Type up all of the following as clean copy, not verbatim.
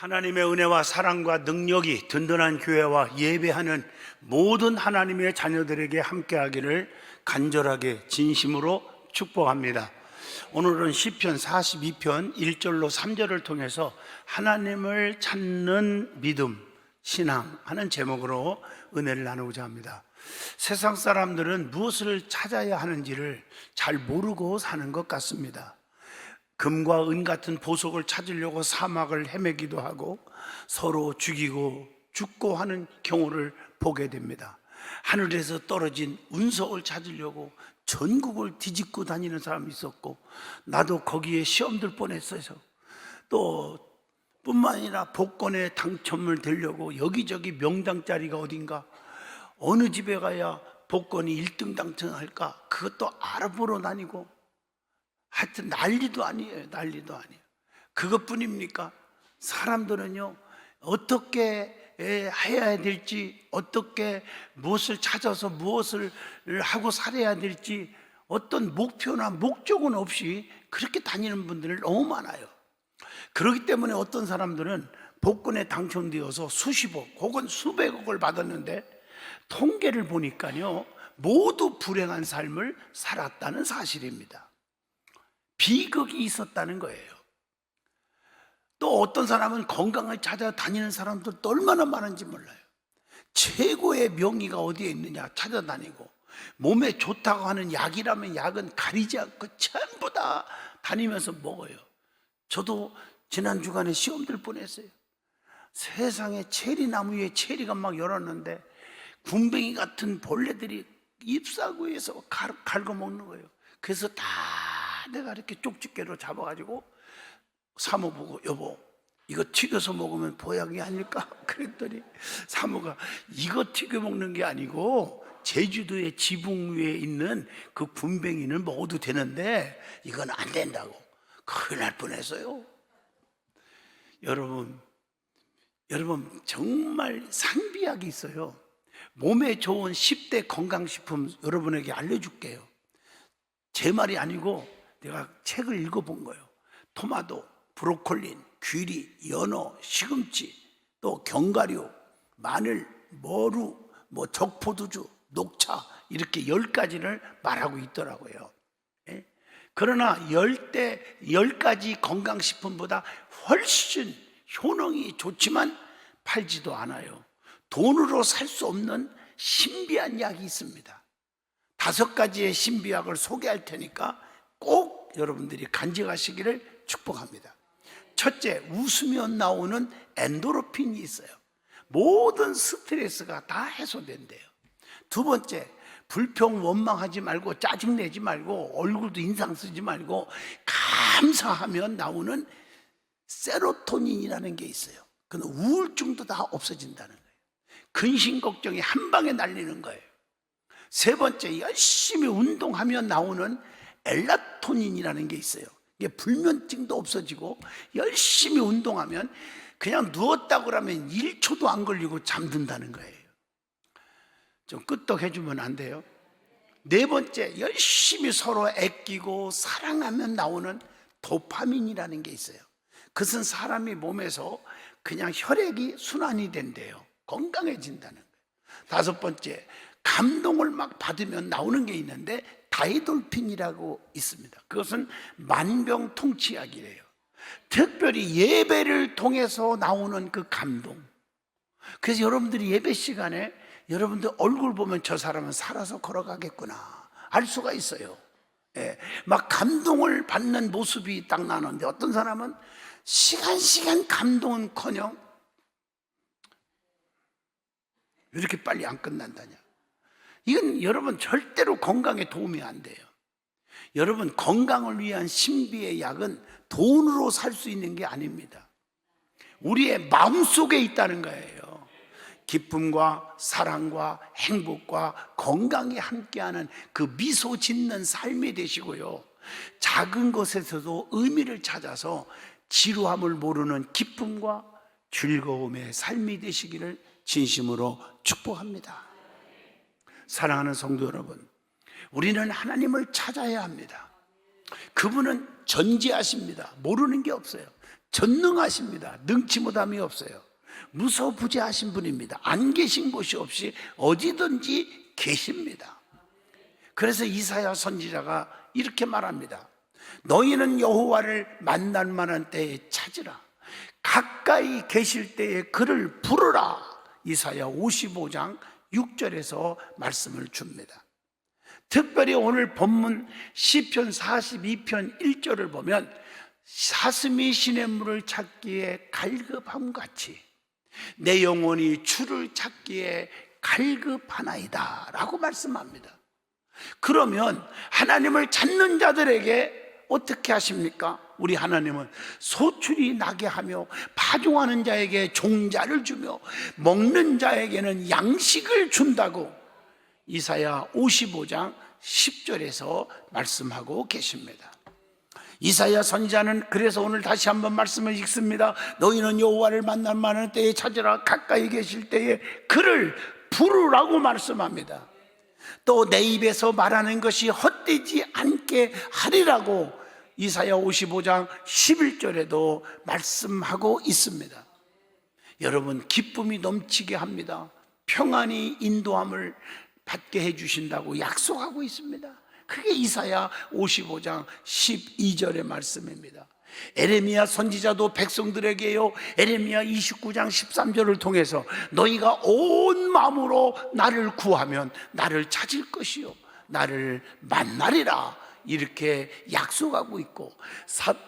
하나님의 은혜와 사랑과 능력이 든든한 교회와 예배하는 모든 하나님의 자녀들에게 함께하기를 간절하게 진심으로 축복합니다. 오늘은 시편 42편 1절로 3절을 통해서 하나님을 찾는 믿음, 신앙 하는 제목으로 은혜를 나누고자 합니다. 세상 사람들은 무엇을 찾아야 하는지를 잘 모르고 사는 것 같습니다. 금과 은 같은 보석을 찾으려고 사막을 헤매기도 하고 서로 죽이고 죽고 하는 경우를 보게 됩니다. 하늘에서 떨어진 운석을 찾으려고 전국을 뒤집고 다니는 사람이 있었고, 나도 거기에 시험 들 뻔했어요. 또 뿐만 아니라 복권에 당첨을 되려고 여기저기 명당 자리가 어딘가, 어느 집에 가야 복권이 1등 당첨할까 그것도 알아보러 다니고, 하여튼 난리도 아니에요. 난리도 아니에요. 그것뿐입니까? 사람들은요, 어떻게 해야 될지, 어떻게 무엇을 찾아서 무엇을 하고 살아야 될지 어떤 목표나 목적은 없이 그렇게 다니는 분들이 너무 많아요. 그렇기 때문에 어떤 사람들은 복권에 당첨되어서 수십억 혹은 수백억을 받았는데 통계를 보니까요, 모두 불행한 삶을 살았다는 사실입니다. 비극이 있었다는 거예요. 또 어떤 사람은 건강을 찾아다니는 사람들도 얼마나 많은지 몰라요. 최고의 명의가 어디에 있느냐 찾아다니고, 몸에 좋다고 하는 약이라면 약은 가리지 않고 전부 다 다니면서 먹어요. 저도 지난 주간에 시험 들 뻔했어요. 세상에 체리나무 위에 체리가 막 열었는데 군뱅이 같은 벌레들이 잎사구에서 갉아먹는 거예요. 그래서 다 내가 이렇게 쪽집게로 잡아가지고 사모 보고, 여보 이거 튀겨서 먹으면 보약이 아닐까? 그랬더니 사모가 이거 튀겨 먹는 게 아니고 제주도의 지붕 위에 있는 그 군뱅이는 먹어도 되는데 이건 안 된다고. 큰일 날 뻔했어요. 여러분 정말 상비약이 있어요. 몸에 좋은 10대 건강식품 여러분에게 알려줄게요. 제 말이 아니고 내가 책을 읽어본 거예요. 토마토, 브로콜리, 귀리, 연어, 시금치, 또 견과류, 마늘, 머루, 적포도주, 녹차, 이렇게 10가지를 말하고 있더라고요. 예? 그러나 10가지 건강식품보다 훨씬 효능이 좋지만 팔지도 않아요. 돈으로 살 수 없는 신비한 약이 있습니다. 5가지의 신비약을 소개할 테니까 꼭 여러분들이 간직하시기를 축복합니다. 첫째, 웃으면 나오는 엔도르핀이 있어요. 모든 스트레스가 다 해소된대요. 두 번째, 불평 원망하지 말고 짜증내지 말고 얼굴도 인상 쓰지 말고 감사하면 나오는 세로토닌이라는 게 있어요. 그건 우울증도 다 없어진다는 거예요. 근심 걱정이 한 방에 날리는 거예요. 세 번째, 열심히 운동하면 나오는 엘라토닌이라는 게 있어요. 이게 불면증도 없어지고 열심히 운동하면 그냥 누웠다고 하면 1초도 안 걸리고 잠든다는 거예요. 좀 끄떡해주면 안 돼요? 네 번째, 열심히 서로 애끼고 사랑하면 나오는 도파민이라는 게 있어요. 그것은 사람이 몸에서 그냥 혈액이 순환이 된대요. 건강해진다는 거예요. 다섯 번째, 감동을 막 받으면 나오는 게 있는데 다이돌핀이라고 있습니다. 그것은 만병통치약이래요. 특별히 예배를 통해서 나오는 그 감동. 그래서 여러분들이 예배 시간에 여러분들 얼굴 보면 저 사람은 살아서 걸어가겠구나 알 수가 있어요. 예, 막 감동을 받는 모습이 딱 나오는데 어떤 사람은 시간 감동은커녕 왜 이렇게 빨리 안 끝난다냐. 이건 여러분 절대로 건강에 도움이 안 돼요. 여러분, 건강을 위한 신비의 약은 돈으로 살 수 있는 게 아닙니다. 우리의 마음속에 있다는 거예요. 기쁨과 사랑과 행복과 건강이 함께하는 그 미소 짓는 삶이 되시고요, 작은 것에서도 의미를 찾아서 지루함을 모르는 기쁨과 즐거움의 삶이 되시기를 진심으로 축복합니다. 사랑하는 성도 여러분, 우리는 하나님을 찾아야 합니다. 그분은 전지하십니다. 모르는 게 없어요. 전능하십니다. 능치 못함이 없어요. 무소부재하신 분입니다. 안 계신 곳이 없이 어디든지 계십니다. 그래서 이사야 선지자가 이렇게 말합니다. 너희는 여호와를 만날 만한 때에 찾으라. 가까이 계실 때에 그를 부르라. 이사야 55장 6절에서 말씀을 줍니다. 특별히 오늘 본문 시편 42편 1절을 보면 사슴이 시냇물을 찾기에 갈급함같이 내 영혼이 주를 찾기에 갈급하나이다 라고 말씀합니다. 그러면 하나님을 찾는 자들에게 어떻게 하십니까? 우리 하나님은 소출이 나게 하며 파종하는 자에게 종자를 주며 먹는 자에게는 양식을 준다고 이사야 55장 10절에서 말씀하고 계십니다. 이사야 선지자는 그래서 오늘 다시 한번 말씀을 읽습니다. 너희는 여호와를 만날 만한 때에 찾으라. 가까이 계실 때에 그를 부르라고 말씀합니다. 또 내 입에서 말하는 것이 헛되지 않게 하리라고 이사야 55장 11절에도 말씀하고 있습니다. 여러분, 기쁨이 넘치게 합니다. 평안히 인도함을 받게 해주신다고 약속하고 있습니다. 그게 이사야 55장 12절의 말씀입니다. 에레미야 선지자도 백성들에게요, 에레미야 29장 13절을 통해서 너희가 온 마음으로 나를 구하면 나를 찾을 것이요 나를 만나리라 이렇게 약속하고 있고,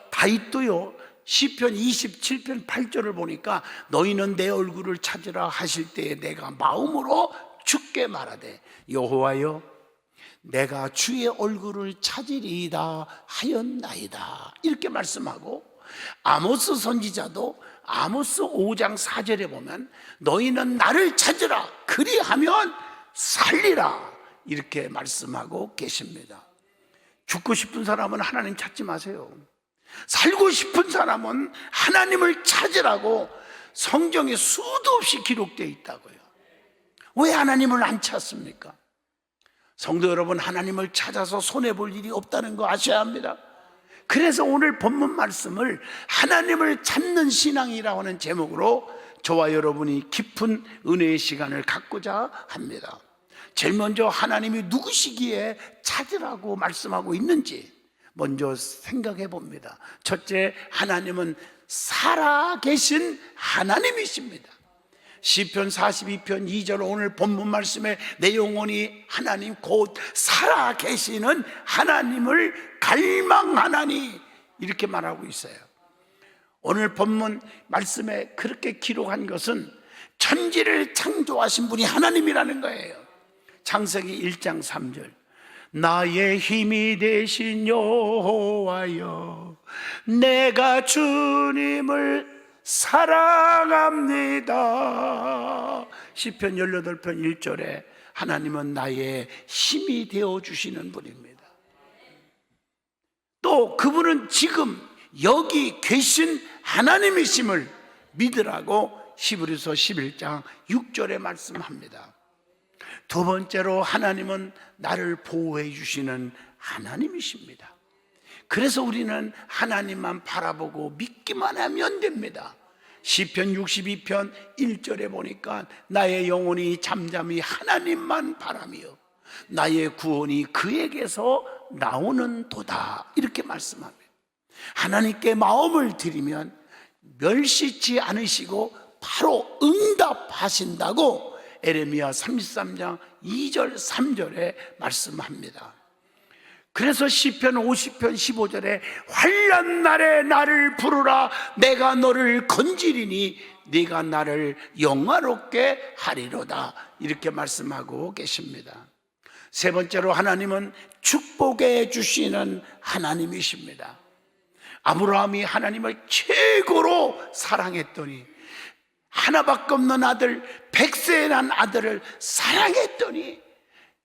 다윗도요 시편 27편 8절을 보니까 너희는 내 얼굴을 찾으라 하실 때에 내가 마음으로 주께 말하되 여호와여 내가 주의 얼굴을 찾으리이다 하였나이다 이렇게 말씀하고, 아모스 선지자도 아모스 5장 4절에 보면 너희는 나를 찾으라 그리하면 살리라 이렇게 말씀하고 계십니다. 죽고 싶은 사람은 하나님 찾지 마세요. 살고 싶은 사람은 하나님을 찾으라고 성경에 수도 없이 기록되어 있다고요. 왜 하나님을 안 찾습니까? 성도 여러분, 하나님을 찾아서 손해볼 일이 없다는 거 아셔야 합니다. 그래서 오늘 본문 말씀을 하나님을 찾는 신앙이라고 하는 제목으로 저와 여러분이 깊은 은혜의 시간을 갖고자 합니다. 제일 먼저 하나님이 누구시기에 찾으라고 말씀하고 있는지 먼저 생각해 봅니다. 첫째, 하나님은 살아계신 하나님이십니다. 시편 42편 2절 오늘 본문 말씀에 내 영혼이 하나님 곧 살아계시는 하나님을 갈망하나니 이렇게 말하고 있어요. 오늘 본문 말씀에 그렇게 기록한 것은 천지를 창조하신 분이 하나님이라는 거예요. 창세기 1장 3절 나의 힘이 되신 여호와여 내가 주님을 사랑합니다. 시편 18편 1절에 하나님은 나의 힘이 되어주시는 분입니다. 또 그분은 지금 여기 계신 하나님이심을 믿으라고 히브리서 11장 6절에 말씀합니다. 두 번째로 하나님은 나를 보호해 주시는 하나님이십니다. 그래서 우리는 하나님만 바라보고 믿기만 하면 됩니다. 시편 62편 1절에 보니까 나의 영혼이 잠잠히 하나님만 바라며 나의 구원이 그에게서 나오는 도다 이렇게 말씀합니다. 하나님께 마음을 드리면 멸시치 않으시고 바로 응답하신다고 에레미야 33장 2절 3절에 말씀합니다. 그래서 시편 50편 15절에 환난 날에 나를 부르라 내가 너를 건지리니 네가 나를 영화롭게 하리로다 이렇게 말씀하고 계십니다. 세 번째로 하나님은 축복해 주시는 하나님이십니다. 아브라함이 하나님을 최고로 사랑했더니 하나밖에 없는 아들 100세에 난 아들을 사랑했더니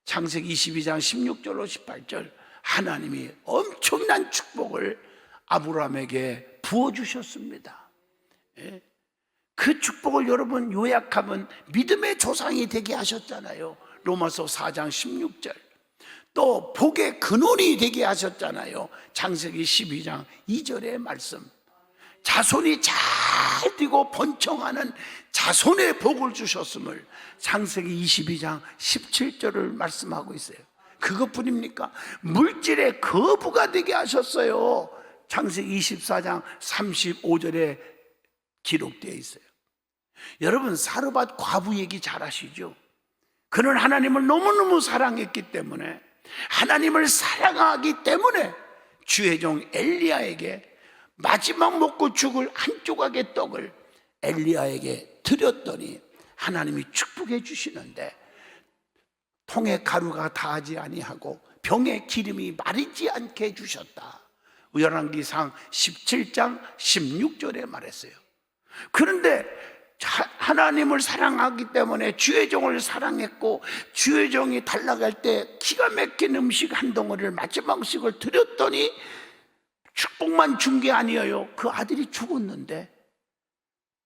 창세기 22장 16절로 18절 하나님이 엄청난 축복을 아브라함에게 부어주셨습니다. 그 축복을 여러분 요약하면 믿음의 조상이 되게 하셨잖아요. 로마서 4장 16절. 또 복의 근원이 되게 하셨잖아요. 창세기 12장 2절의 말씀. 자손이 잘 되고 번창하는 자손의 복을 주셨음을 창세기 22장 17절을 말씀하고 있어요. 그것뿐입니까? 물질의 거부가 되게 하셨어요. 창세기 24장 35절에 기록되어 있어요. 여러분, 사르밧 과부 얘기 잘 아시죠? 그는 하나님을 너무너무 사랑했기 때문에, 하나님을 사랑하기 때문에 주의 종 엘리야에게 마지막 먹고 죽을 한 조각의 떡을 엘리야에게 드렸더니 하나님이 축복해 주시는데, 통에 가루가 다하지 아니하고 병에 기름이 마르지 않게 해주셨다. 열왕기상 17장 16절에 말했어요. 그런데 하나님을 사랑하기 때문에 주의 종을 사랑했고, 주의 종이 달라갈 때 기가 막힌 음식 한 덩어리를 마지막식을 드렸더니 축복만 준 게 아니에요. 그 아들이 죽었는데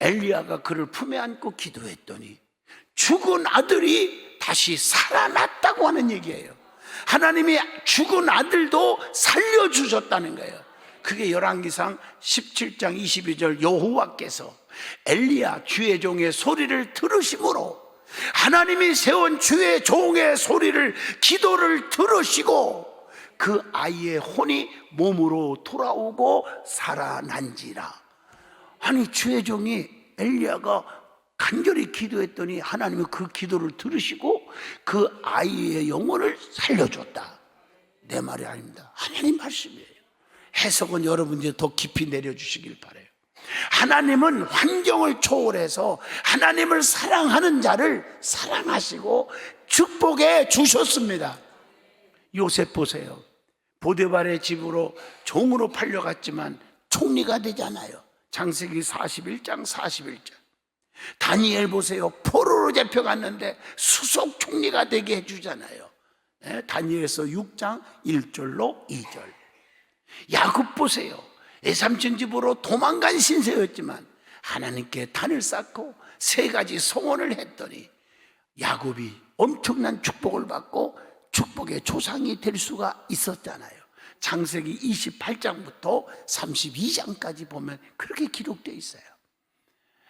엘리야가 그를 품에 안고 기도했더니 죽은 아들이 다시 살아났다고 하는 얘기예요. 하나님이 죽은 아들도 살려주셨다는 거예요. 그게 열왕기상 17장 22절 여호와께서 엘리야 주의 종의 소리를 들으심으로, 하나님이 세운 주의 종의 소리를, 기도를 들으시고 그 아이의 혼이 몸으로 돌아오고 살아난지라. 아니, 주의 종이 엘리야가 간절히 기도했더니 하나님이 그 기도를 들으시고 그 아이의 영혼을 살려줬다. 내 말이 아닙니다. 하나님 말씀이에요. 해석은 여러분들이 더 깊이 내려주시길 바라요. 하나님은 환경을 초월해서 하나님을 사랑하는 자를 사랑하시고 축복해 주셨습니다. 요셉 보세요. 보디발의 집으로 종으로 팔려갔지만 총리가 되잖아요. 창세기 41장 41절. 다니엘 보세요. 포로로 잡혀갔는데 수석 총리가 되게 해주잖아요. 다니엘서 6장 1절로 2절. 야곱 보세요. 애삼촌 집으로 도망간 신세였지만 하나님께 단을 쌓고 3가지 소원을 했더니 야곱이 엄청난 축복을 받고 축복의 조상이 될 수가 있었잖아요. 창세기 28장부터 32장까지 보면 그렇게 기록되어 있어요.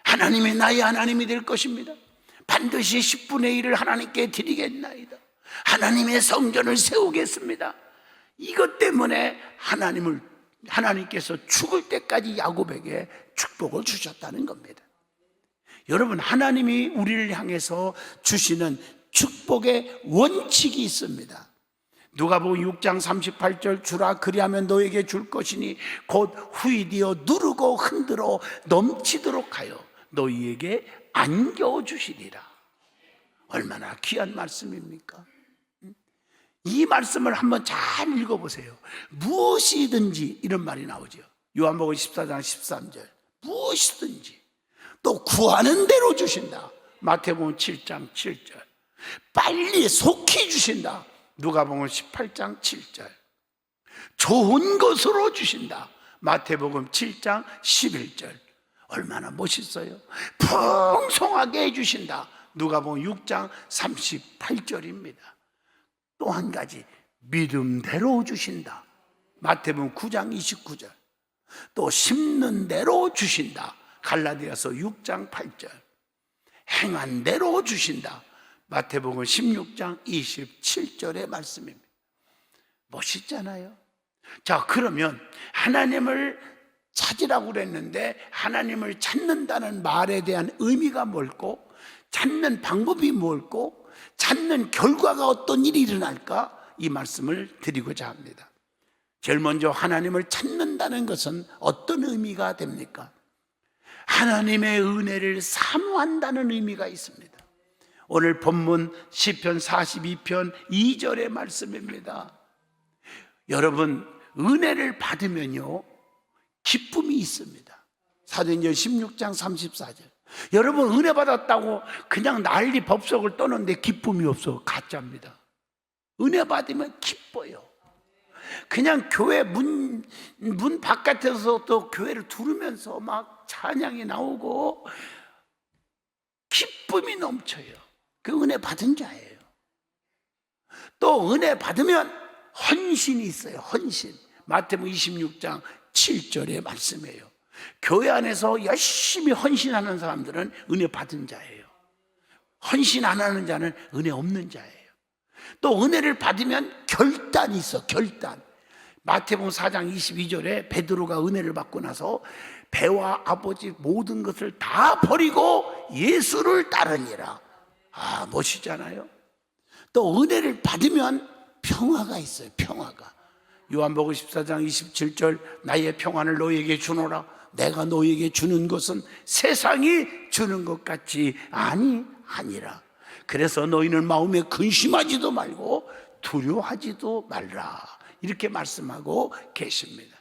하나님이 나의 하나님이 될 것입니다. 반드시 10분의 1을 하나님께 드리겠나이다. 하나님의 성전을 세우겠습니다. 이것 때문에 하나님께서 죽을 때까지 야곱에게 축복을 주셨다는 겁니다. 여러분, 하나님이 우리를 향해서 주시는 축복의 원칙이 있습니다. 누가복음 6장 38절, 주라 그리하면 너에게 줄 것이니 곧 후이되어 누르고 흔들어 넘치도록 하여 너희에게 안겨 주시리라. 얼마나 귀한 말씀입니까? 이 말씀을 한번 잘 읽어보세요. 무엇이든지, 이런 말이 나오죠. 요한복음 14장 13절. 무엇이든지. 또 구하는 대로 주신다. 마태복음 7장 7절. 빨리 속히 주신다. 누가복음 18장 7절. 좋은 것으로 주신다. 마태복음 7장 11절. 얼마나 멋있어요. 풍성하게 해주신다. 누가복음 6장 38절입니다. 또 한 가지, 믿음대로 주신다. 마태복음 9장 29절. 또 심는 대로 주신다. 갈라디아서 6장 8절. 행한 대로 주신다. 마태복음 16장 27절의 말씀입니다. 멋있잖아요. 자, 그러면 하나님을 찾으라고 그랬는데 하나님을 찾는다는 말에 대한 의미가 뭘고, 찾는 방법이 뭘고, 찾는 결과가 어떤 일이 일어날까, 이 말씀을 드리고자 합니다. 제일 먼저 하나님을 찾는다는 것은 어떤 의미가 됩니까? 하나님의 은혜를 사모한다는 의미가 있습니다. 오늘 본문 시편 42편 2절의 말씀입니다. 여러분, 은혜를 받으면요 기쁨이 있습니다. 사도행전 16장 34절. 여러분, 은혜 받았다고 그냥 난리 법석을 떠는데 기쁨이 없어. 가짜입니다. 은혜 받으면 기뻐요. 그냥 교회 문 바깥에서 또 교회를 두르면서 막 찬양이 나오고 기쁨이 넘쳐요. 그 은혜 받은 자예요. 또 은혜 받으면 헌신이 있어요. 헌신. 마태복음 26장 7절의 말씀이에요. 교회 안에서 열심히 헌신하는 사람들은 은혜 받은 자예요. 헌신 안 하는 자는 은혜 없는 자예요. 또 은혜를 받으면 결단이 있어. 결단. 마태복음 4장 22절에 베드로가 은혜를 받고 나서 배와 아버지 모든 것을 다 버리고 예수를 따르니라. 아, 멋있잖아요. 또 은혜를 받으면 평화가 있어요. 평화가. 요한복음 14장 27절 나의 평안을 너희에게 주노라. 내가 너희에게 주는 것은 세상이 주는 것 같지 아니하니라. 그래서 너희는 마음에 근심하지도 말고 두려워하지도 말라. 이렇게 말씀하고 계십니다.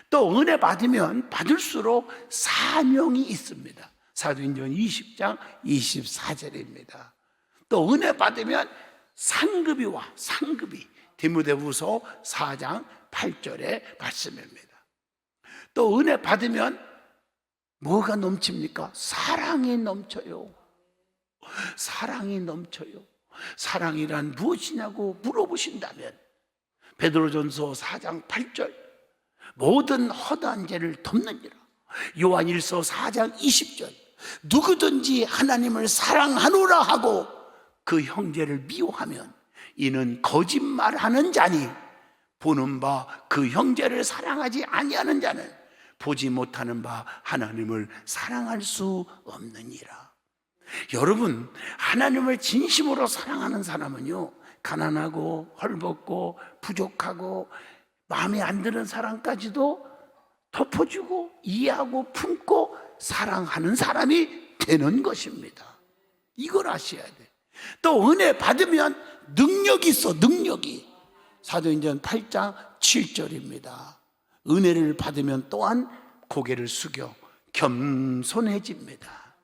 또 은혜 받으면 받을수록 사명이 있습니다. 사도행전 20장 24절입니다. 또 은혜 받으면 상급이 와. 상급이. 디모데후서 4장 8절의 말씀입니다. 또 은혜 받으면 뭐가 넘칩니까? 사랑이 넘쳐요. 사랑이 넘쳐요. 사랑이란 무엇이냐고 물어보신다면 베드로전서 4장 8절 모든 허다한 죄를 덮느니라. 요한일서 4장 20절 누구든지 하나님을 사랑하노라 하고 그 형제를 미워하면 이는 거짓말하는 자니 보는 바 그 형제를 사랑하지 아니하는 자는 보지 못하는 바 하나님을 사랑할 수 없느니라. 여러분, 하나님을 진심으로 사랑하는 사람은요, 가난하고 헐벗고 부족하고 마음에 안 드는 사람까지도 덮어주고 이해하고 품고 사랑하는 사람이 되는 것입니다. 이걸 아셔야 돼. 또 은혜 받으면 능력이 있어. 능력이. 사도행전 8장 7절입니다. 은혜를 받으면 또한 고개를 숙여 겸손해집니다.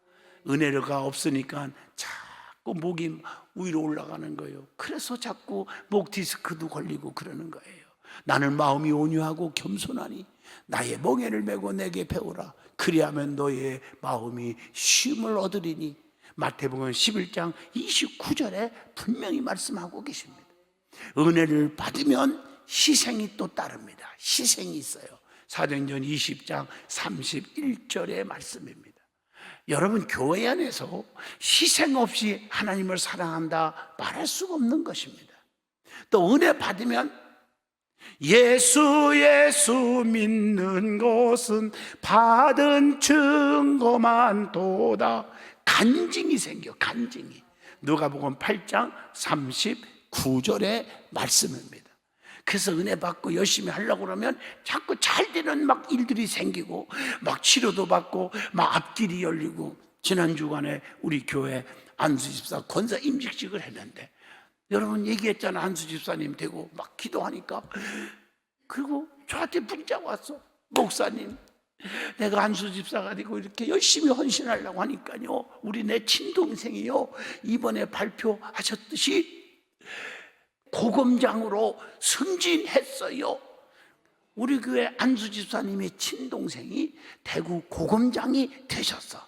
은혜가 없으니까 자꾸 목이 위로 올라가는 거예요. 그래서 자꾸 목 디스크도 걸리고 그러는 거예요. 나는 마음이 온유하고 겸손하니 나의 멍에를 메고 내게 배우라. 그리하면 너의 마음이 쉼을 얻으리니. 마태복음 11장 29절에 분명히 말씀하고 계십니다. 은혜를 받으면 희생이 또 따릅니다. 희생이 있어요. 사도행전 20장 31절의 말씀입니다. 여러분, 교회 안에서 희생 없이 하나님을 사랑한다 말할 수가 없는 것입니다. 또 은혜 받으면 예수 믿는 것은 받은 증거만 도다. 간증이 생겨. 간증이. 누가복음 8장 39절의 말씀입니다. 그래서 은혜 받고 열심히 하려고 그러면 자꾸 잘 되는 막 일들이 생기고 막 치료도 받고 막 앞길이 열리고. 지난 주간에 우리 교회 안수 집사 권사 임직식을 했는데 여러분 얘기했잖아. 안수 집사님 되고 막 기도하니까. 그리고 저한테 문자가 왔어. 목사님, 내가 안수 집사가 되고 이렇게 열심히 헌신하려고 하니까요, 우리 내 친동생이요 이번에 발표하셨듯이 고검장으로 승진했어요. 우리 교회 안수 집사님의 친동생이 대구 고검장이 되셨어.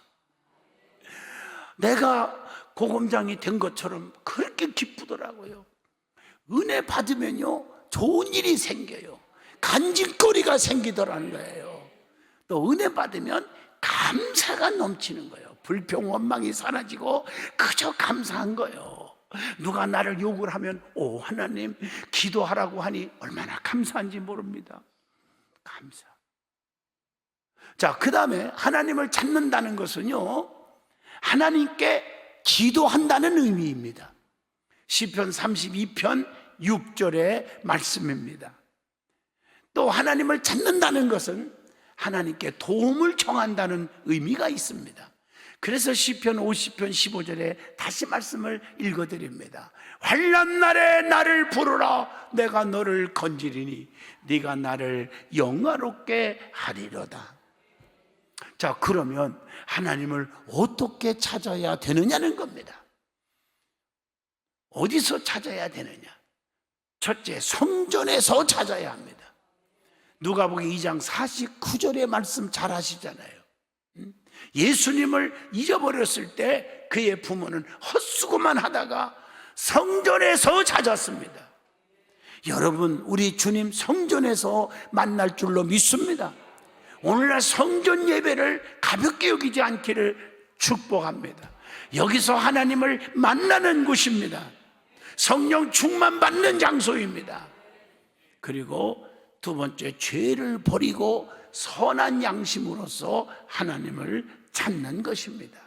내가 고검장이 된 것처럼 그렇게 기쁘더라고요. 은혜 받으면요 좋은 일이 생겨요. 간직거리가 생기더라는 거예요. 또 은혜 받으면 감사가 넘치는 거예요. 불평 원망이 사라지고 그저 감사한 거예요. 누가 나를 욕을 하면 오 하나님 기도하라고 하니 얼마나 감사한지 모릅니다. 감사. 자, 그 다음에 하나님을 찾는다는 것은요 하나님께 기도한다는 의미입니다. 시편 32편 6절의 말씀입니다. 또 하나님을 찾는다는 것은 하나님께 도움을 청한다는 의미가 있습니다. 그래서 시편 50편 15절에 다시 말씀을 읽어드립니다. 환난 날에 나를 부르라. 내가 너를 건지리니 네가 나를 영화롭게 하리로다. 자, 그러면 하나님을 어떻게 찾아야 되느냐는 겁니다. 어디서 찾아야 되느냐? 첫째, 성전에서 찾아야 합니다. 누가복음 2장 49절의 말씀 잘 아시잖아요. 예수님을 잊어버렸을 때 그의 부모는 헛수고만 하다가 성전에서 찾았습니다. 여러분, 우리 주님 성전에서 만날 줄로 믿습니다. 오늘날 성전 예배를 가볍게 여기지 않기를 축복합니다. 여기서 하나님을 만나는 곳입니다. 성령 충만 받는 장소입니다. 그리고 두 번째, 죄를 버리고 선한 양심으로서 하나님을 찾는 것입니다.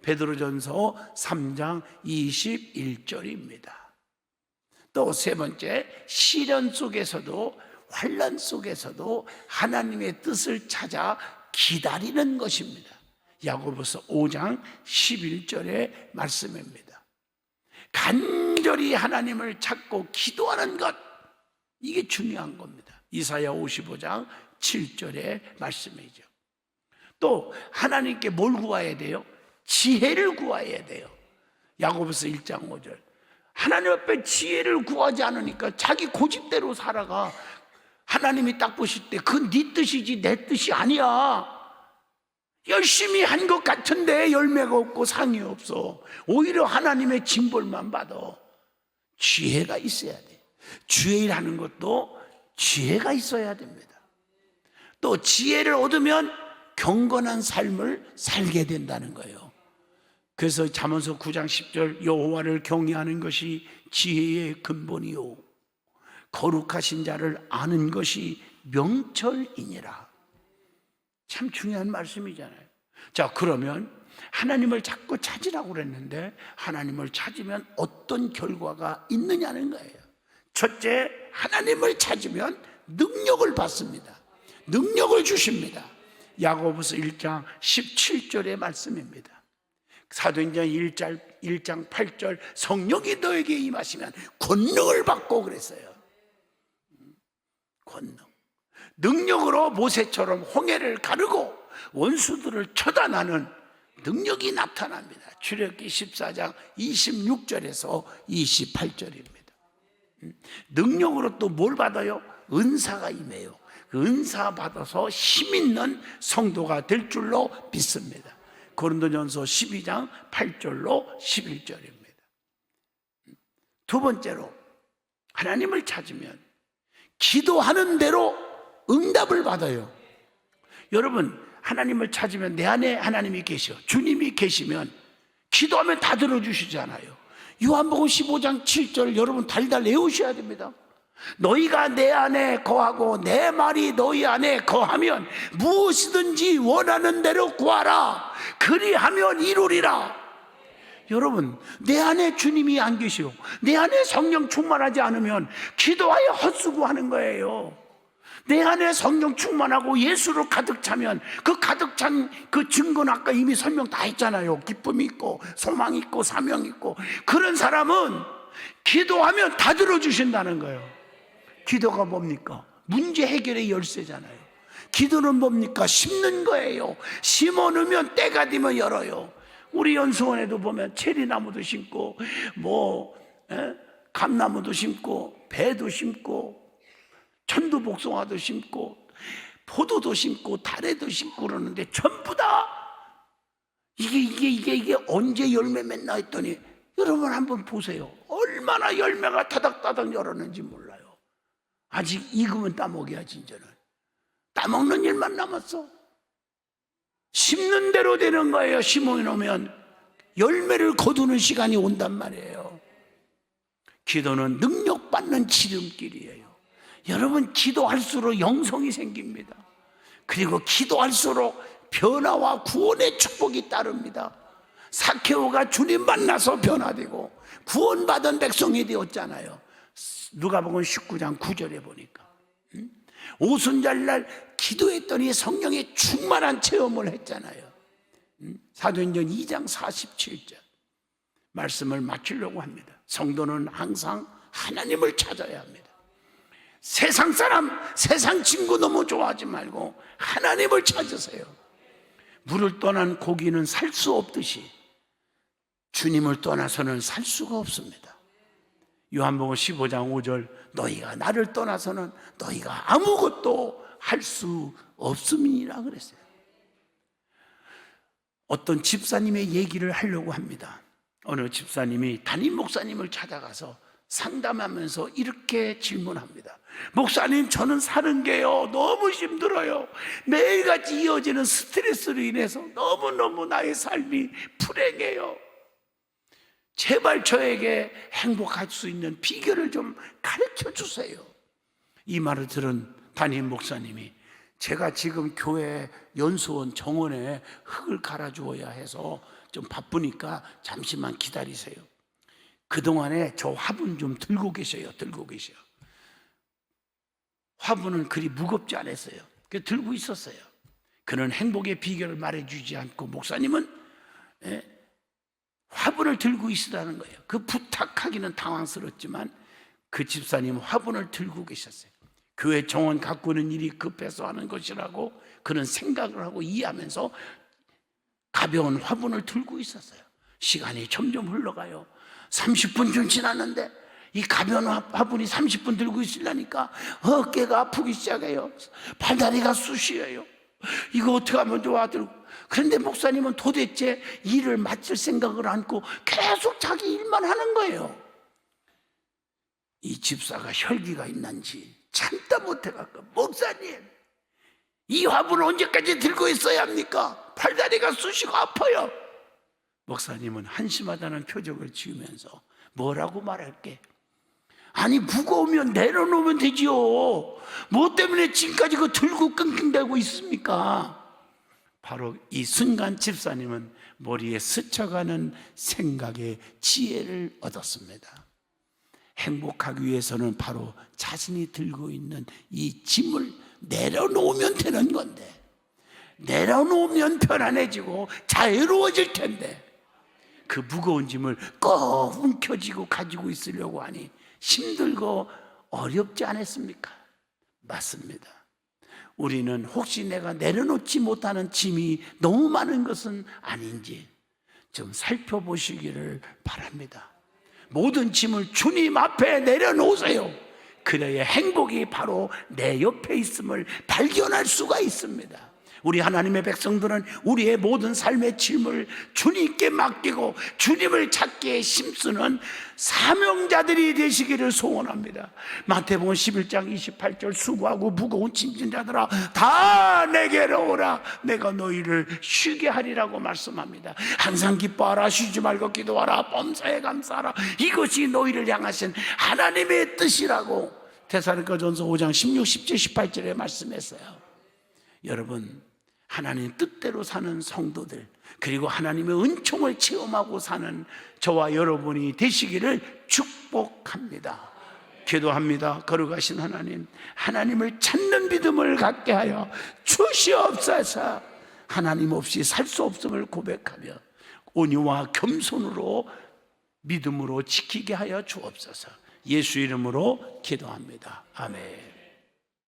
베드로전서 3장 21절입니다. 또 세 번째, 시련 속에서도 환난 속에서도 하나님의 뜻을 찾아 기다리는 것입니다. 야고보서 5장 11절의 말씀입니다. 간절히 하나님을 찾고 기도하는 것, 이게 중요한 겁니다. 이사야 55장 7절의 말씀이죠. 또 하나님께 뭘 구해야 돼요? 지혜를 구해야 돼요. 야고보서 1장 5절. 하나님 앞에 지혜를 구하지 않으니까 자기 고집대로 살아가. 하나님이 딱 보실 때 그 네 뜻이지 내 뜻이 아니야. 열심히 한 것 같은데 열매가 없고 상이 없어. 오히려 하나님의 징벌만 받아. 지혜가 있어야 돼. 주의하는 것도 지혜가 있어야 됩니다. 또 지혜를 얻으면 경건한 삶을 살게 된다는 거예요. 그래서 잠언서 9장 10절, 여호와를 경외하는 것이 지혜의 근본이요 거룩하신 자를 아는 것이 명철이니라. 참 중요한 말씀이잖아요. 자, 그러면 하나님을 자꾸 찾으라고 그랬는데 하나님을 찾으면 어떤 결과가 있느냐는 거예요. 첫째, 하나님을 찾으면 능력을 받습니다. 능력을 주십니다. 야고보서 1장 17절의 말씀입니다. 사도행전 1장 8절, 성령이 너에게 임하시면 권능을 받고 그랬어요. 권능. 능력으로 모세처럼 홍해를 가르고 원수들을 처단하는 능력이 나타납니다. 출애굽기 14장 26절에서 28절입니다. 능력으로 또 뭘 받아요? 은사가 임해요. 그 은사 받아서 힘 있는 성도가 될 줄로 믿습니다. 고린도전서 12장 8절로 11절입니다. 두 번째로, 하나님을 찾으면 기도하는 대로 응답을 받아요. 여러분, 하나님을 찾으면 내 안에 하나님이 계셔. 주님이 계시면 기도하면 다 들어주시잖아요. 요한복음 15장 7절 여러분 달달 외우셔야 됩니다. 너희가 내 안에 거하고 내 말이 너희 안에 거하면 무엇이든지 원하는 대로 구하라. 그리하면 이루리라. 여러분, 내 안에 주님이 안 계시오. 내 안에 성령 충만하지 않으면 기도하여 헛수고하는 거예요. 내 안에 성령 충만하고 예수로 가득 차면 그 가득 찬 그 증거는 아까 이미 설명 다 했잖아요. 기쁨이 있고 소망이 있고 사명이 있고. 그런 사람은 기도하면 다 들어주신다는 거예요. 기도가 뭡니까? 문제 해결의 열쇠잖아요. 기도는 뭡니까? 심는 거예요. 심어 놓으면 때가 되면 열어요. 우리 연수원에도 보면 체리나무도 심고 감나무도 심고 배도 심고 천두복숭아도 심고 포도도 심고 다래도 심고 그러는데 전부 다 이게 언제 열매 맺나 했더니 여러분 한번 보세요. 얼마나 열매가 타닥타닥 열었는지 몰라요. 아직 익으면 따먹어야지. 이제는 따먹는 일만 남았어. 심는 대로 되는 거예요. 심어놓으면 열매를 거두는 시간이 온단 말이에요. 기도는 능력받는 지름길이에요. 여러분, 기도할수록 영성이 생깁니다. 그리고 기도할수록 변화와 구원의 축복이 따릅니다. 사케오가 주님 만나서 변화되고 구원받은 백성이 되었잖아요. 누가복음 19장 9절에 보니까 오순절날 기도했더니 성령의 충만한 체험을 했잖아요. 사도행전 2장 47절 말씀을 마치려고 합니다. 성도는 항상 하나님을 찾아야 합니다. 세상 사람, 세상 친구 너무 좋아하지 말고 하나님을 찾으세요. 물을 떠난 고기는 살 수 없듯이 주님을 떠나서는 살 수가 없습니다. 요한복음 15장 5절, 너희가 나를 떠나서는 너희가 아무것도 할 수 없음이니라 그랬어요. 어떤 집사님의 얘기를 하려고 합니다. 어느 집사님이 담임 목사님을 찾아가서 상담하면서 이렇게 질문합니다. 목사님, 저는 사는 게요 너무 힘들어요. 매일같이 이어지는 스트레스로 인해서 너무너무 나의 삶이 불행해요. 제발 저에게 행복할 수 있는 비결을 좀 가르쳐 주세요. 이 말을 들은 담임 목사님이, 제가 지금 교회 연수원 정원에 흙을 갈아주어야 해서 좀 바쁘니까 잠시만 기다리세요. 그동안에 저 화분 좀 들고 계셔요. 화분은 그리 무겁지 않았어요. 그래서 들고 있었어요. 그는 행복의 비결을 말해주지 않고 목사님은 화분을 들고 있으라는 거예요. 그 부탁하기는 당황스럽지만 그 집사님은 화분을 들고 계셨어요. 교회 정원 가꾸는 일이 급해서 하는 것이라고 그는 생각을 하고 이해하면서 가벼운 화분을 들고 있었어요. 시간이 점점 흘러가요. 30분 좀 지났는데 이 가벼운 화분이 30분 들고 있으려니까 어깨가 아프기 시작해요. 발다리가 쑤시어요. 이거 어떻게 하면 좋아? 그런데 목사님은 도대체 일을 맡을 생각을 않고 계속 자기 일만 하는 거예요. 이 집사가 혈기가 있는지 참다 못해갖고, 목사님, 이 화분을 언제까지 들고 있어야 합니까? 팔다리가 쑤시고 아파요. 목사님은 한심하다는 표정을 지으면서 뭐라고 말할게? 아니, 무거우면 내려놓으면 되지요. 뭐 때문에 지금까지 그거 들고 끙끙대고 있습니까? 바로 이 순간 집사님은 머리에 스쳐가는 생각의 지혜를 얻었습니다. 행복하기 위해서는 바로 자신이 들고 있는 이 짐을 내려놓으면 되는 건데, 내려놓으면 편안해지고 자유로워질 텐데, 그 무거운 짐을 꼭 움켜쥐고 가지고 있으려고 하니 힘들고 어렵지 않았습니까? 맞습니다. 우리는 혹시 내가 내려놓지 못하는 짐이 너무 많은 것은 아닌지 좀 살펴보시기를 바랍니다. 모든 짐을 주님 앞에 내려놓으세요. 그래야 행복이 바로 내 옆에 있음을 발견할 수가 있습니다. 우리 하나님의 백성들은 우리의 모든 삶의 짐을 주님께 맡기고 주님을 찾기에 힘쓰는 사명자들이 되시기를 소원합니다. 마태복음 11장 28절, 수고하고 무거운 짐진 자들아 다 내게로 오라, 내가 너희를 쉬게 하리라고 말씀합니다. 항상 기뻐하라, 쉬지 말고 기도하라, 범사에 감사하라, 이것이 너희를 향하신 하나님의 뜻이라고 데살로니가전서 5장 16, 17, 18절에 말씀했어요. 여러분, 하나님 뜻대로 사는 성도들, 그리고 하나님의 은총을 체험하고 사는 저와 여러분이 되시기를 축복합니다. 기도합니다. 거룩하신 하나님, 하나님을 찾는 믿음을 갖게 하여 주시옵소서. 하나님 없이 살 수 없음을 고백하며 온유와 겸손으로 믿음으로 지키게 하여 주옵소서. 예수 이름으로 기도합니다. 아멘.